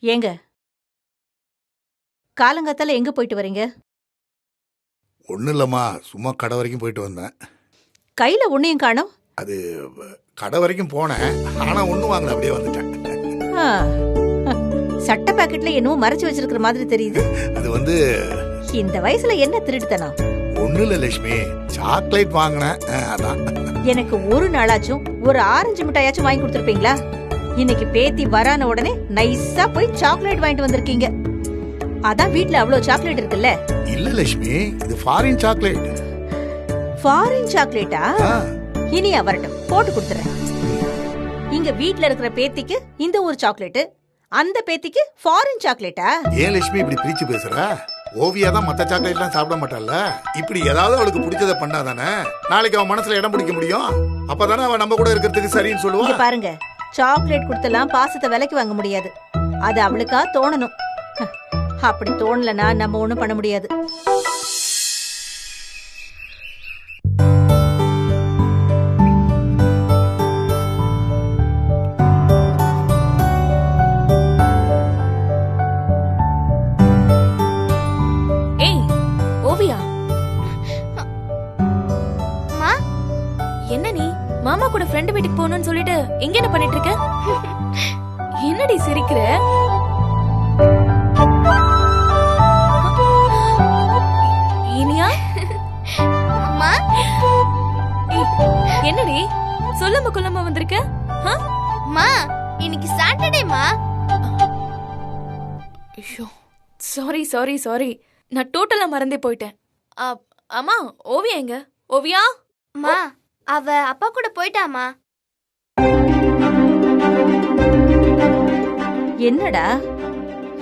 ஏங்க காலங்காத்தால எங்க போயிட்டு வரீங்க? ஒன்றும் இல்லைம்மா, சும்மா கடை வரைக்கும் போயிட்டு வந்தேன். கையில ஒன்னையும் காணோம். அது கடை வரைக்கும் போனேன், ஆனால் ஒன்றும் வாங்கல, அப்படியே வந்துட்டேன். ஆ, சட்டை பாக்கெட்ல என்னவோ மறைச்சு வச்சிருக்கிற மாதிரி தெரியுது. அது வந்து இந்த வயசுல என்ன திருட்டுத்தனம்? ஒன்றும் இல்லை லட்சுமி, சாக்லேட் வாங்கினேன், அதான். எனக்கு ஒரு நாளாச்சும் ஒரு ஆரஞ்சு மிட்டாயாச்சும் வாங்கி கொடுத்துருப்பீங்களா? இன்னைக்கு பேத்தி வரான உடனே நைஸா போய் சாக்லேட் வாங்கிட்டு வந்திருக்கீங்க. அதான் வீட்ல அவ்வளவு சாக்லேட் இருக்குல்ல. இல்ல லட்சுமி, இது ஃபாரின் சாக்லேட். ஃபாரின் சாக்லேட்டா? இனியா வரட்டும், போட்டு கொடுத்துறேன். இங்க வீட்ல இருக்கிற பேத்திக்கு இந்த ஒரு சாக்லேட், அந்த பேத்திக்கு ஃபாரின் சாக்லேட்டா? ஏன் லட்சுமி இப்படி பிரிச்சு பேசுற? ஓவியா தான் மத்த சாக்லேட்லாம் சாப்பிட மாட்டாள்ல. இப்படி ஏதாவது அவளுக்கு பிடிச்சதை பண்ணாதானே நாளைக்கு அவன் மனசுல இடம் பிடிக்க முடியும். அப்பதானே அவன் நம்ம கூட இருக்கிறதுக்கு சரின்னு சொல்லுவா. பாருங்க, சாக்லேட் கொடுத்தலாம் பாசத்தை விலைக்கு வாங்க முடியாது. அது அவளுக்கா தோணணும். அப்படி தோணலனா நம்ம ஒண்ணும் பண்ண முடியாது. ஏய் ஓவியா, என்ன நீ மாமா கூட ஃப்ரெண்ட் வீட்டுக்கு போகணும்னு சொல்லிட்டு எங்க என்ன பண்ணிட்டு இருக்க? என்னடி சிரிக்கிற? இனியா அம்மா, என்னடி சொல்லாம கொள்ளாம வந்திருக்க? அம்மா இன்னைக்கு சாட்டர்டேமா. ஐயோ, சாரி சாரி சாரி, நான் டோட்டலா மறந்தே போயிட்டேன். அம்மா ஓவியா எங்க? ஓவியா அம்மா, அவ அப்பா கூட போயிட்டாமா. என்னடா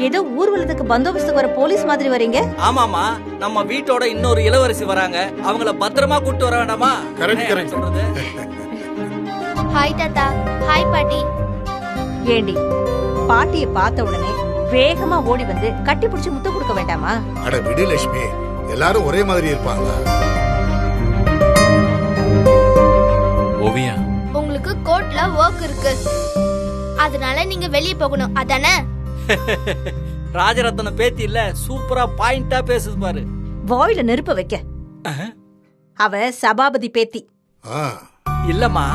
ஏதோ ஊர்வலத்துக்கு பந்தோபஸ்துக்கு வர போலீஸ் மாதிரி வரீங்க? ஆமாமா, நம்ம வீட்டோட இன்னொரு இளவரசி வராங்க, அவங்கள பத்திரமா கூட்டு வர வேண்டாமா? கரெக்ட் சொல்றது. ஹாய் தாத்தா. ஹாய் பாட்டி. ஏண்டி, பாட்டியை பார்த்த உடனே வேகமா ஓடி வந்து கட்டி பிடிச்சு முத்த கொடுக்க வேண்டாமா? அட விடு லட்சுமி, எல்லாரும் ஒரே மாதிரி இருப்பாங்களா? ஓவியா, உங்களுக்கு கோர்ட்ல வொர்க் இருக்கு, அதனால நீங்க வெளியே போகணும், அதானே? ராஜரத்ன பேத்தி இல்ல, சூப்பரா பாயிண்டா பேசுது பாரு. வாயில நெருப்ப வைக்க. அவ சபாபதி பேத்தி. இல்லம்மா,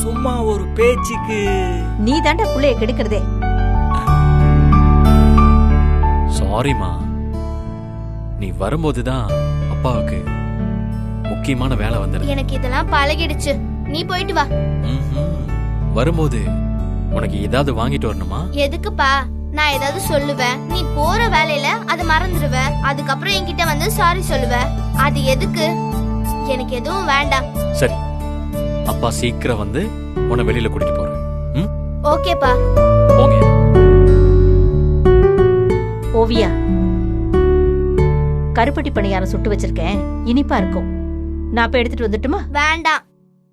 சும்மா ஒரு பேச்சுக்கு. நீ தாண்டா புள்ளைய கெடுக்கிறதே. சாரிமா, நீ வரும்போதுதான் அப்பாவுக்கு முக்கியமான வேலை வந்தது. எனக்கு இதெல்லாம் பழகிடுச்சு, நீ போயிட்டு வா. வரும்போது உனக்கு ஏதாவது வாங்கிட்டு வரணுமா? எதுக்குப்பா? நான் ஏதாவது சொல்லுவேன், நீ போற வேலையில அதை மறந்துடுவ, அதுக்கப்புறம் என்கிட்ட வந்து சாரி சொல்லுவ. அது எதுக்கு? எனக்கு எதுவும் வேண்டாம். சரி, அப்பா சீக்கிரம் வந்து உன்னை வெளியில கூட்டிட்டு போறேன். ஓகேப்பா. போங்க. ஓவியா, கருப்பட்டி பணியாரம் சுட்டு வச்சிருக்கேன், இனிப்பா இருக்கும். நான் இப்ப எடுத்துட்டு வந்துட்டுமா? வேண்டாம்,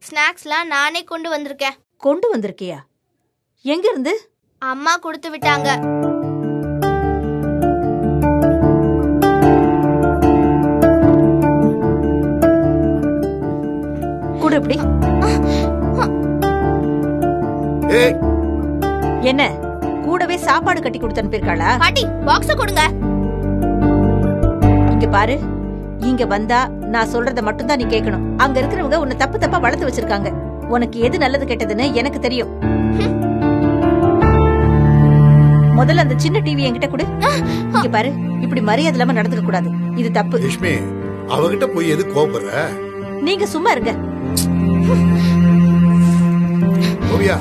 ஸ்நாக்ஸ்லாம் நானே கொண்டு வந்திருக்கேன். கொண்டு வந்திருக்கியா? எங்க இருந்து? அம்மா கொடுத்து விட்டாங்க. குடு இப்படி. என்ன கூடவே சாப்பாடு கட்டி கொடுத்து அனுப்பிருக்காளா? பாட்டி, பாக்ஸ் கொடுங்க. இங்க பாரு, இங்க வந்தா நான் சொல்றத மட்டும் தான் நீ கேட்கணும். அங்க இருக்கிறவங்க உன்னை தப்பு தப்பா வளர்த்து வச்சிருக்காங்க. உனக்கு எது நல்லது கெட்டதுன்னு எனக்கு தெரியும். முதல்ல அந்த சின்ன டிவி என்கிட்ட கொடு. இங்க பாரு, இப்படி மரியாதை இல்லாம நடந்துக்க கூடாது, இது தப்பு. லட்சுமி, அவகிட்ட போய் எது கோபப்படுற? நீங்க சும்மா இருங்க. ஓவியா,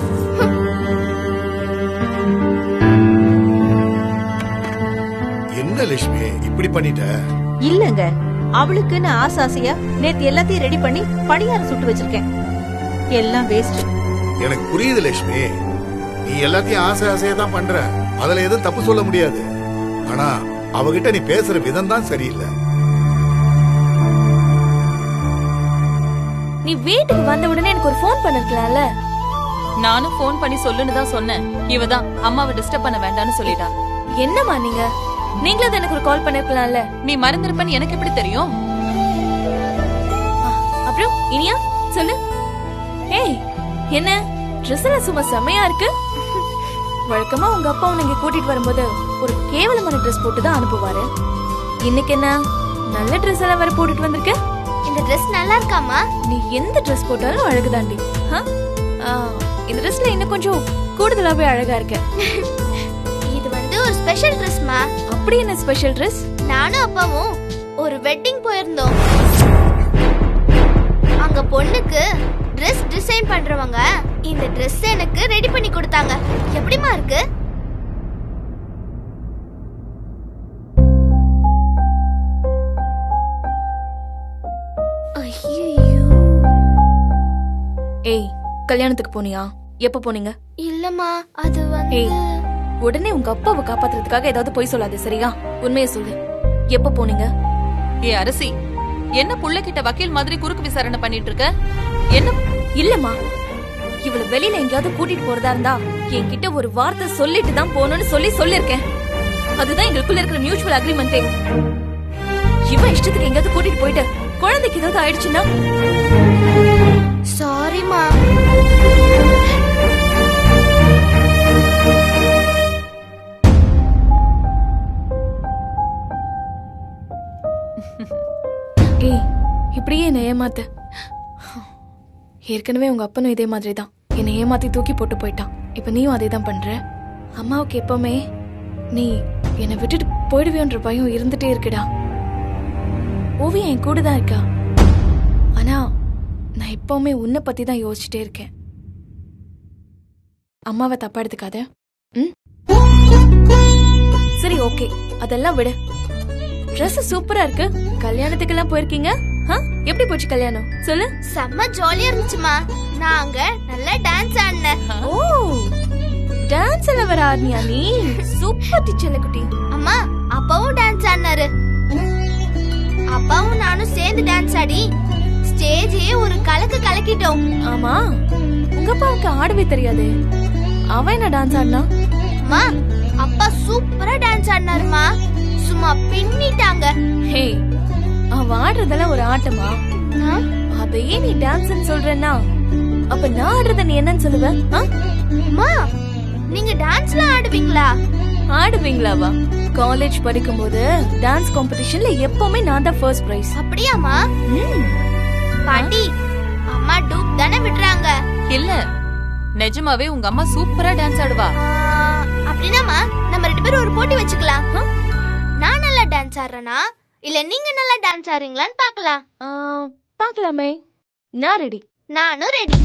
என்ன லட்சுமி இப்படி பண்ணிட்ட? இல்லங்க, அவளுக்குன்னு ஆசாசியா நேத்து எல்லாத்தையும் ரெடி பண்ணி பணியாரம் சுட்டு வச்சிருக்கேன். எல்லாம் வேஸ்ட். எனக்கு புரியுது லட்சுமி, நீ எல்லாத்தையும் ஆசை ஆசையா தான் பண்ற, அதுல எதுவும் தப்பு சொல்ல முடியாது. ஆனா அவகிட்ட நீ பேசுற விதம் தான் சரியில்லை. நீ வீட்டுக்கு வந்த உடனே எனக்கு ஒரு ஃபோன் பண்ணிருக்கலாம்ல. நானும் ஃபோன் பண்ணி சொல்லுன்னு தான் சொன்னேன். இவதான் அம்மாவை டிஸ்டர்ப் பண்ண வேண்டாம்னு சொல்லிட்டா. என்னம்மா நீங்க? நீங்களே தான் எனக்கு ஒரு கால் பண்ணிருக்கலாம்ல. நீ மறந்திருப்பன்னு எனக்கு எப்படி தெரியும்? அப்புறம் இனியா சொல்லு. ஏய், என்ன ட்ரெஸ் எல்லாம் சும்மா செமையா இருக்கு. வழக்கமா உங்க அப்பா உன்னை இங்க கூட்டிட்டு வரும்போது ஒரு கேவலமான ட்ரெஸ் போட்டு தான் அனுப்புவாரு. இன்னைக்கு என்ன நல்ல ட்ரெஸ் எல்லாம் வேற போட்டுட்டு வந்திருக்க? இந்த Dress நல்லா இருக்காமா? நீ எந்த ட்ரெஸ் போட்டாலும் அழகுதாண்டி. இந்த ட்ரெஸ்ல இன்னும் கொஞ்சம் கூடுதலாவே அழகா இருக்க. இது வந்து ஒரு ஸ்பெஷல் Dressமா. அப்படி என்ன ஸ்பெஷல் ட்ரெஸ்? நானும் அப்பாவும் ஒரு வெட்டிங் போயிருந்தோம். அங்க பொண்ணுக்கு Dress டிசைன் பண்றவங்க இந்த Dress எனக்கு ரெடி பண்ணி கொடுத்தாங்க. எப்படிமா இருக்கு? ஐயோ. ஏய், கல்யாணத்துக்கு போனியா? எப்ப போனீங்க? இல்லம்மா, அது வந்து ஏய், உடனே உங்க அப்பாவை காப்பாத்துறதுக்காக ஏதாவது பொய் சொல்லாத, சரியா? உண்மையை சொல்லு. எப்ப போனீங்க? ஏ அரசி, என்ன புள்ளைகிட்ட வக்கீல் மாதிரி குறுக்கு விசாரணை பண்ணிட்டு இருக்க? என்ன? இல்லம்மா, இவள வெளியில எங்கேயாவது கூட்டிட்டு போறதா இருந்தா என்கிட்ட ஒரு வார்த்தை சொல்லிட்டு தான் போகணும்னு சொல்லிருக்கேன். அதுதான் எங்களுக்குள்ள இருக்கிற மியூச்சுவல் அக்ரிமெண்டே. இவன் இஷ்டத்துக்கு எங்கேயாவது கூட்டிட்டு போயிட்டு குழந்தைக்கு ஏதாவது ஆயிடுச்சுன்னா? சாரிமா. ஏய், இப்படியே என்னை ஏமாத்த. ஏற்கனவே உங்க அப்பனும் இதே மாதிரி தான் என்னை ஏமாத்தி தூக்கி போட்டு போயிட்டான். இப்ப நீயும் அதே தான் பண்ற. அம்மாவுக்கு எப்பவுமே நீ என்னை விட்டுட்டு போயிடுவேன்ற பயம் இருந்துட்டே இருக்குடா. ஓவியா என் கூட தான் இருக்கா. ஆனா நான் எப்பவுமே உன்னை பத்தி தான் யோசிச்சுட்டே இருக்கேன். அம்மாவை தப்பா எடுத்துக்காத. ம், சரி, ஓகே, அதெல்லாம் விடு. Dress சூப்பரா இருக்கு. கல்யாணத்துக்கெல்லாம் போயிருக்கீங்க? எப்படி போச்சு கல்யாணம்? சொல்லு. செம்ம ஜாலியா இருந்துச்சுமா. நாங்க நல்லா டான்ஸ் ஆடினேன். ஓ, டான்ஸ் எல்லாம் வர ஆடினியா நீ? சூப்பர் டீச்சர் குட்டி. அம்மா, அப்பாவும் டான்ஸ் ஆடினாரு. அப்பாவும் நானும் சேர்ந்து டான்ஸ் ஆடி ஸ்டேஜே ஒரு கலக்கிட்டோம். ஆமா, உங்க அப்பாவுக்கு ஆடவே தெரியாது. அவன் என்ன டான்ஸ் ஆடினா? அம்மா, அப்பா சூப்பரா டான்ஸ் ஆடினாருமா. சும்மா பின்னிட்டாங்க. ஹே, அவன் ஆடுறதெல்லாம் ஒரு ஆட்டமா? அதையே நீ டான்ஸ்னு சொல்றேன்னா அப்ப நான் ஆடுறத நீ என்னன்னு சொல்லுவ? அம்மா, நீங்க டான்ஸ்லாம் ஆடுவீங்களா? ஆடுவீங்களாவா? காலேஜ் படிக்கும்போது டான்ஸ் காம்படிஷன்ல எப்பவுமே நான் தான் ஃபர்ஸ்ட் பிரைஸ். அப்படியாமா? பாட்டி, அம்மா டூப் தானே விடுறாங்க. இல்ல, நிஜமாவே உங்க அம்மா சூப்பரா டான்ஸ் ஆடுவா. அப்படின்னாமா நம்ம 2 பேரும் ஒரு போட்டி வச்சுக்கலாம். நான் நல்லா டான்ஸ் ஆடுறேனா இல்ல நீங்க நல்லா டான்ஸ் ஆடுறீங்களான்னு பார்க்கலாம். பார்க்கலாமே. நான் ரெடி. நானும் ரெடி.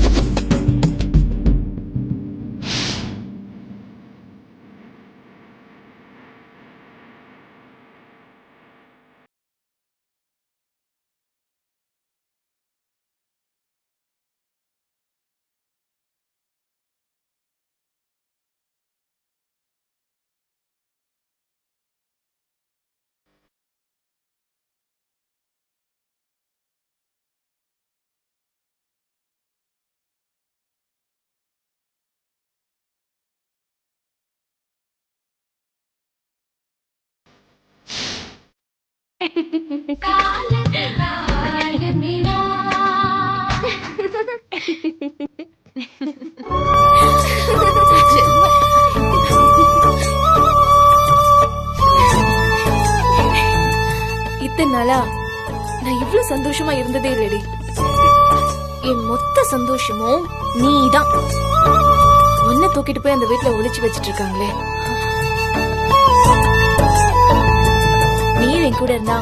இத்தனை நாளா நான் இவ்ளோ சந்தோஷமா இருந்ததே இல்லடி. என் மொத்த சந்தோஷமும் நீதான். உன்னை தூக்கிட்டு போய் அந்த வீட்டுல ஒளிச்சு வச்சிட்டு இருக்காங்களே. நீயும் என் கூட இருந்தா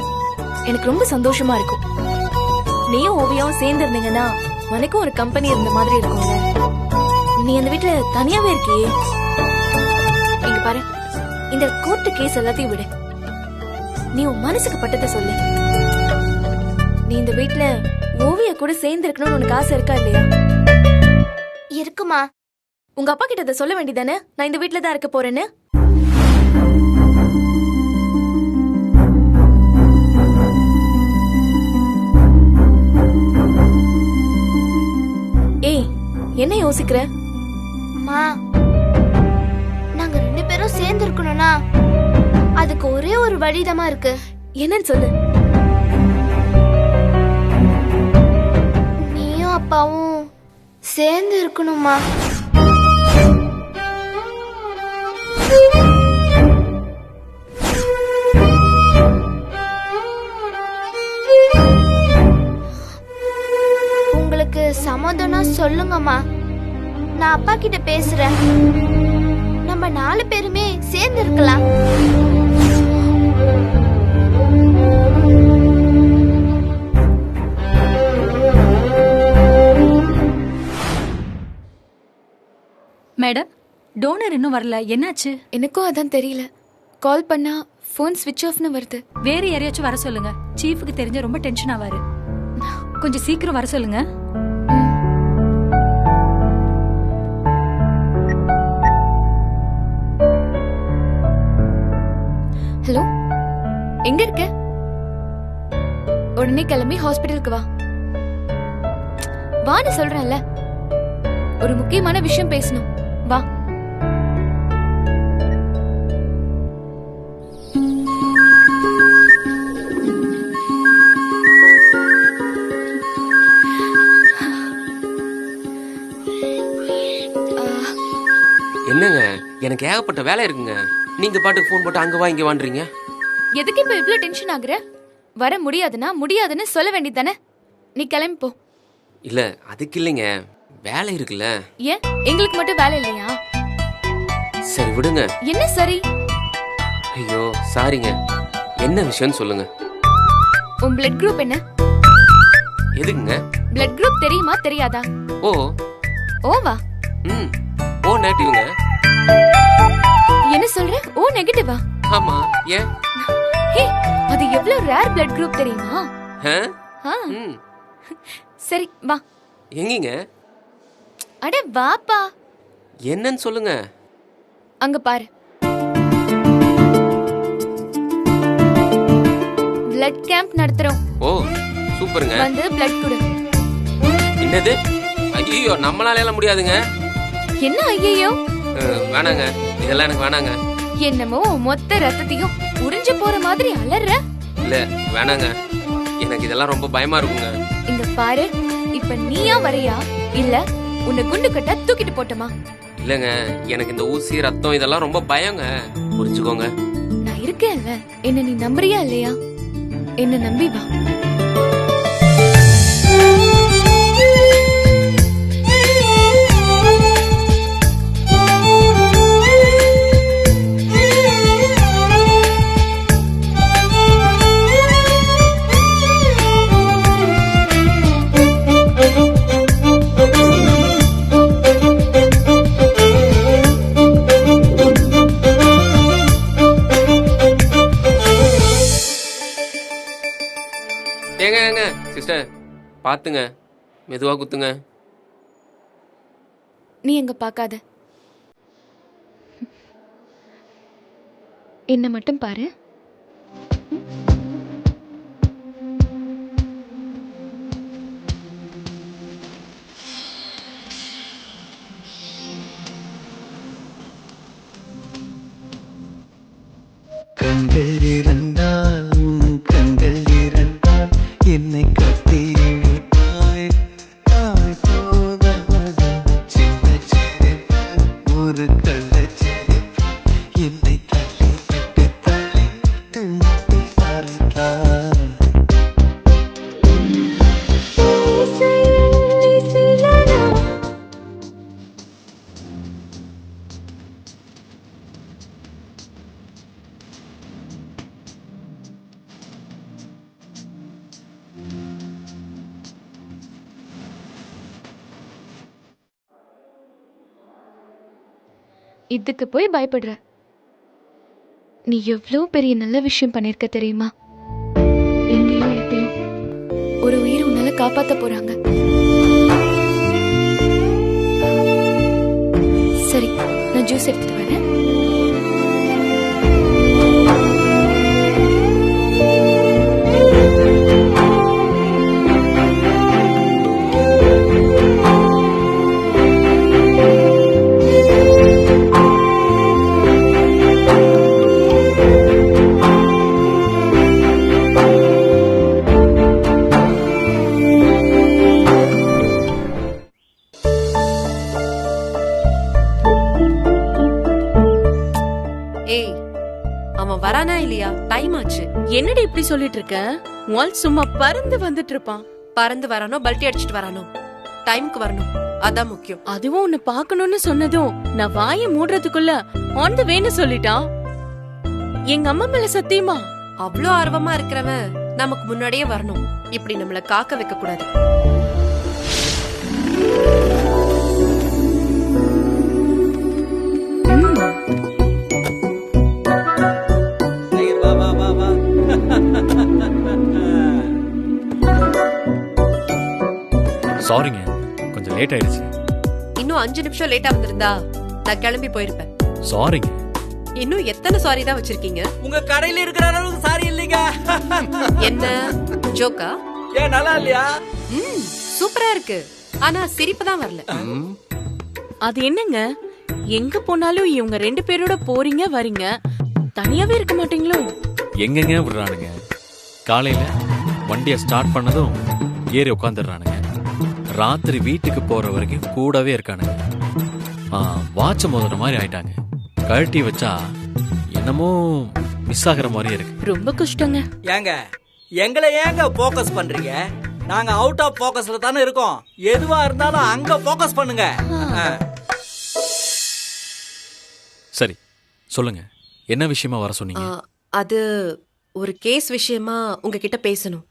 எனக்கு ரொம்ப சந்தோஷமா இருக்கும். நீயும் ஓவியாவும் சேர்ந்து இருந்தீங்கன்னா உனக்கும் ஒரு கம்பெனி இருந்த மாதிரி இருக்கும்ல. நீ அந்த வீட்டுல தனியாவே இருக்கியே. இங்க பாரு, இந்த கோர்ட்டு கேஸ் எல்லாத்தையும் விடு. நீ உன் மனசுக்கு பட்டதை சொல்லு. நீ இந்த வீட்டுல ஓவியா கூட சேர்ந்து இருக்கணும்னு உனக்கு ஆசை இருக்கா இல்லையா? இருக்குமா. உங்க அப்பா கிட்ட அதை சொல்ல வேண்டியதானே, நான் இந்த வீட்டுல தான் இருக்க போறேன்னு. ஏய், என்ன யோசிக்கிற? அம்மா, நாங்க 2 பேரும் சேர்ந்து இருக்கணும்னா அதுக்கு ஒரே ஒரு வழிதமா இருக்கு. என்னன்னு சொல்லு. நீயும் அப்பாவும் சேர்ந்து இருக்கணுமா? சொல்லுங்கம்மா, நான் அப்பா கிட்ட பேசுறேன். நம்ம 4 பேருமே சேர்ந்து இருக்கலாம். மேடம், டோனர் இன்னும் வரல, என்னாச்சு? எனக்கும் அதான் தெரியல. கால் பண்ணா ஃபோன் ஸ்விட்ச் ஆஃப்னு வருது. வேற யாரையாச்சும் வர சொல்லுங்க. சீஃபுக்கு தெரிஞ்ச ரொம்ப டென்ஷன் ஆவாரு. கொஞ்சம் சீக்கிரம் வர சொல்லுங்க. ஹலோ, எங்க இருக்க? உடனே கிளம்பி ஹாஸ்பிட்டலுக்கு வா. வான்னு சொல்றேன்ல. ஒரு முக்கியமான விஷயம் பேசணும். வா. என்னங்க, எனக்கு ஏகப்பட்ட வேலை இருக்குங்க. நீங்க பாட்டுக்கு ஃபோன் போட்டு அங்க வா இங்க வான்றீங்க. எதுக்கு இப்ப இவ்ளோ டென்ஷன் ஆகுற? வர முடியாதுன்னா முடியாதுன்னு சொல்ல வேண்டியதானே? நீ கிளம்பி போ. இல்ல அதுக்கு இல்லைங்க, வேலை இருக்குல்ல. ஏன் எங்களுக்கு மட்டும் வேலை இல்லையா? சரி விடுங்க. என்ன சரி? ஐயோ சாரிங்க, என்ன விஷயம்னு சொல்லுங்க. உன் பிளட் குரூப் என்ன? எதுக்குங்க? பிளட் குரூப் தெரியுமா தெரியாதா? ஓ. ஓவா? ம். ஓ நெகட்டிவ்ங்க. என்ன சொல்ற? ஓ நெகட்டிவா? ஆமா. ஏன்? ஹே, அது எவ்வளவு ரேர் பிளட் குரூப் தெரியுமா? ஆ. ம். சரி வா. எங்கீங்க? அட வாப்பா. என்னன்னு சொல்லுங்க. அங்க பாரு. பிளட் கேம்ப் நடத்துறோம். ஓ சூப்பருங்க. வந்து பிளட் கொடு. என்னது? ஐயோ நம்மளால எல்லாம் முடியாதுங்க. என்ன ஐயோ? வேணாங்க, இதெல்லாம் எனக்கு வேணாங்க. என்னமோ மொத்த ரத்தத்தையும் உறிஞ்சு போற மாதிரி அலற. இல்ல வேணாங்க, எனக்கு இதெல்லாம் ரொம்ப பயமா இருக்குங்க. இங்க பாரு, இப்ப நீயா வரையா இல்ல உன்னை குண்டு கட்ட தூக்கிட்டு போட்டமா? இல்லங்க, எனக்கு இந்த ஊசி ரத்தம் இதெல்லாம் ரொம்ப பயங்க, புரிஞ்சுக்கோங்க. நான் இருக்கேன்ல, என்ன நீ நம்புறியா இல்லையா? என்ன நம்பி வா. ஏங்க சிஸ்டர் பாத்துங்க, மெதுவா குத்துங்க. நீ எங்க பாக்காத, என்ன மட்டும் பாரு. கண்கள் இருந்தால் கண்கள் இருந்தால் என்னை கட்டி இழுப்பாய் போகாது. சின்ன சிரிப்பு ஒரு கள்ளச்சிரிப்பு என்னை தள்ளி விட்டு தள்ளி மறைத்தார். இதுக்கு போய் பயப்படுற? நீ எவ்வளவு பெரிய நல்ல விஷயம் பண்ணிருக்க தெரியுமா? எங்கேயோ எப்பயோ ஒரு உயிர் உன்னால காப்பாத்த போறாங்க. சரி, நான் ஜூஸ் எடுத்துட்டு வரேன். வரானா இல்லையா? டைம் ஆச்சு. என்னடி இப்படி சொல்லிட்டு இருக்க? சும்மா பறந்து வந்துட்டு இருப்பான். பறந்து வரானோ பல்ட்டி அடிச்சிட்டு வரானோ டைம்க்கு வரணும். அதான் முக்கியம். அதுவும் உன்னை பார்க்கணும்னு சொன்னதும் நான் வாயை மூடுறதுக்குள்ள ஆன் த வேன்னு சொல்லிட்டான். எங்க அம்மா மேல சத்தியமா. அவ்ளோ ஆர்வமா இருக்கிறவன் நமக்கு முன்னாடியே வரணும். இப்படி நம்மள காக்க வைக்க கூடாது. வா வா வா வா. சாரிங்க, கொஞ்சம் லேட் ஆயிடுச்சு. இன்னும் 5 நிமிஷம் லேட்டா வந்திருந்தா நான் கிளம்பி போயிருப்பேன். சாரிங்க. இன்னும் எத்தனை சாரி தான் வச்சிருக்கீங்க? உங்க கடையில இருக்கிற அளவுக்கு சாரி இல்லைங்க. என்ன ஜோக்கா? ஏன் நல்லா இல்லையா? சூப்பரா இருக்கு. ஆனா சிரிப்பு தான் வரல. அது என்னங்க, எங்க போனாலும் இவங்க 2 பேரோட போறீங்க வரீங்க, தனியாவே இருக்க மாட்டீங்களோ? எங்கெங்க விடுறானுங்க. காலையில வண்டியை ஸ்டார்ட் பண்ணதும் ஏறி உட்காந்துடுறானுங்க. ராத்திரி வீட்டுக்கு போற வரைக்கும் கூடவே இருக்கானுங்க. வாட்ச மோதுற மாதிரி ஆயிட்டாங்க. கழட்டி வச்சா என்னமோ மிஸ் ஆகுற மாதிரியே இருக்கு. ரொம்ப கஷ்டங்க. ஏங்க எங்களை ஏங்க போக்கஸ் பண்றீங்க? நாங்க அவுட் ஆஃப் போக்கஸ்ல தானே இருக்கோம். எதுவா இருந்தாலும் அங்க போக்கஸ் பண்ணுங்க. சரி சொல்லுங்க, என்ன விஷயமா வர சொன்னீங்க? அது ஒரு கேஸ் விஷயமா உங்ககிட்ட பேசணும்.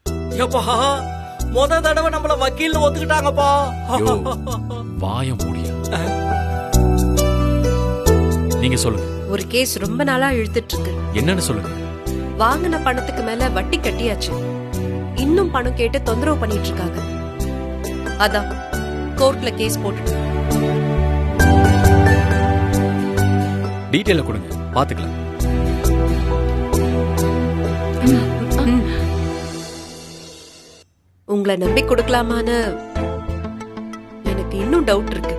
எப்பா முத தடவை நம்மள வக்கீல்னு ஒத்துக்கிட்டாங்கப்பா. யோ, வாய மூடியா. நீங்க சொல்லுங்க. ஒரு கேஸ் ரொம்ப நாளா இழுத்துட்டு இருக்கு. என்னன்னு சொல்லுங்க. வாங்கின பணத்துக்கு மேல வட்டி கட்டியாச்சு. இன்னும் பணம் கேட்டு தொந்தரவு பண்ணிட்டு இருக்காங்க. அதான் கோர்ட்ல கேஸ் போட்டு. டீடைல கொடுங்க, பாத்துக்கலாம். உங்களை நம்பி கொடுக்கலாமான்னு எனக்கு இன்னும் டவுட் இருக்கு.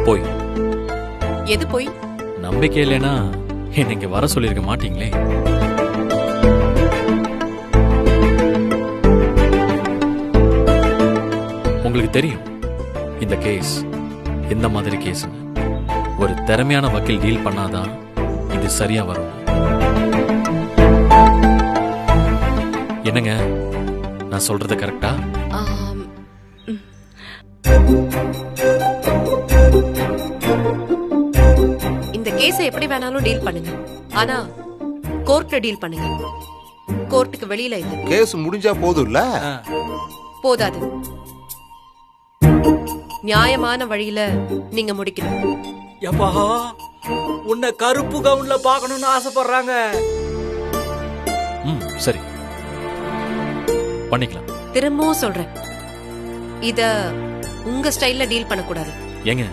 போய் எது போய்? நம்பிக்கை இல்லைன்னா என்ன இங்க வர சொல்லிருக்க மாட்டீங்களே. உங்களுக்கு தெரியும் இந்த கேஸ் எந்த மாதிரி கேஸ். ஒரு திறமையான வக்கீல் டீல் பண்ணாதான் இது சரியா வரும். என்னங்க, நான் சொல்றது கரெக்டா? இந்த கேஸை எப்படி வேணாலும் டீல் பண்ணுங்க. ஆனா கோர்ட்ல டீல் பண்ணுங்க. கோர்ட்டுக்கு வெளியில இல்ல. கேஸ் முடிஞ்சா போதும்ல? போதாது. நியாயமான வழியில நீங்க முடிக்கணும். எப்பா உன்னை கருப்பு கவுன்ல பாக்கணும்னு ஆசைப்படுறாங்க. சரி பண்ணிக்கலாம். திரும்பவும் சொல்றேன், இத உங்க ஸ்டைல்ல டீல் பண்ணக்கூடாது. ஏங்க,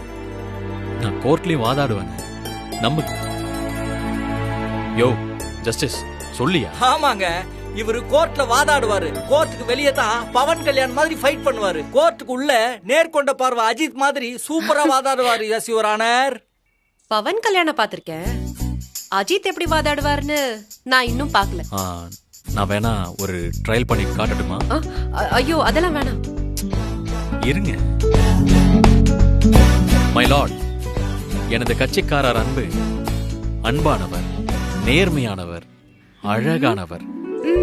நான் கோர்ட்லயும் வாதாடுவேங்க, நம்புங்க. யோ ஜஸ்டிஸ் சொல்லியா? ஆமாங்க, இவரு கோர்ட்ல வாதாடுவாரு. கோர்ட்டுக்கு வெளியே தான் பவன் கல்யாண் மாதிரி ஃபைட் பண்ணுவாரு. கோர்ட்டுக்கு உள்ள நேர்கொண்ட பார்வை அஜித் மாதிரி சூப்பரா வாதாடுவாரு. Yes your honour. பவன் கல்யாணம் பாத்திருக்கேன். அஜித் எப்படி வாதாடுவாருன்னு நான் இன்னும் பாக்கல. நான் வேணா ஒரு ட்ரையல் பண்ணி காட்டட்டுமா? ஐயோ அதெல்லாம் வேணாம். இருங்க. மை லார்ட், எனது கட்சிக்காரர் அன்பு அன்பானவர், நேர்மையானவர், அழகானவர்,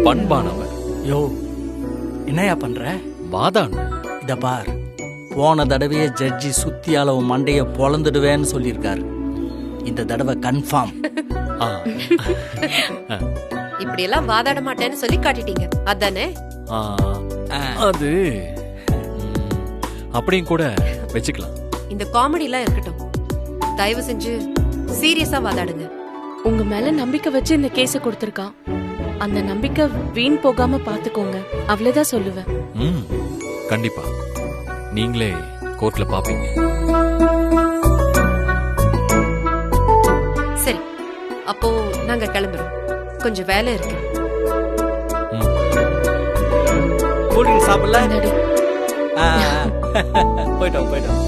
பண்பானவர். யோ என்னையா பண்ற? வாதான். இத பார், போன தடவையே ஜட்ஜி சுத்தியால உன் மண்டைய பொளந்துடுவேன்னு சொல்லியிருக்காரு. இந்த தடவை கன்ஃபார்ம். இப்படி எல்லாம் வாதாட மாட்டேன்னு சொல்லி காட்டிட்டீங்க, அதானே? அது அப்படியும் கூட வச்சுக்கலாம். இந்த காமெடி எல்லாம் இருக்கட்டும். தயவு செஞ்சு சீரியஸா வாதாடுங்க. உங்க மேல நம்பிக்கை வச்சு இந்த கேஸ கொடுத்திருக்கான். அந்த நம்பிக்கை வீண் போகாம பாத்துக்கோங்க, அவ்வளவுதான் சொல்லுவேன். கண்டிப்பா நீங்களே கோர்ட்ல பாப்பீங்க. சரி, அப்போ நாங்க கிளம்புறோம். கொஞ்சம் வேலை இருக்கு. கூல்ட்ரிங்க் சாப்பிடல? போயிட்டோம் போயிட்டோம்.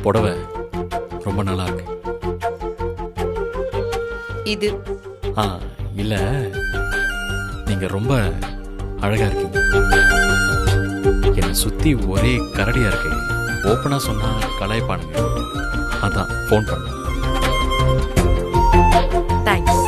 புடவை ரொம்ப நல்லா இருக்கு. இது இல்ல நீங்க ரொம்ப அழகா இருக்கீங்க. என்னை சுத்தி ஒரே கரடியா இருக்கு. ஓப்பனா சொன்னா கலாய்ப்பானுங்க. அதான் ஃபோன் பண்ணேன். தேங்க்ஸ்.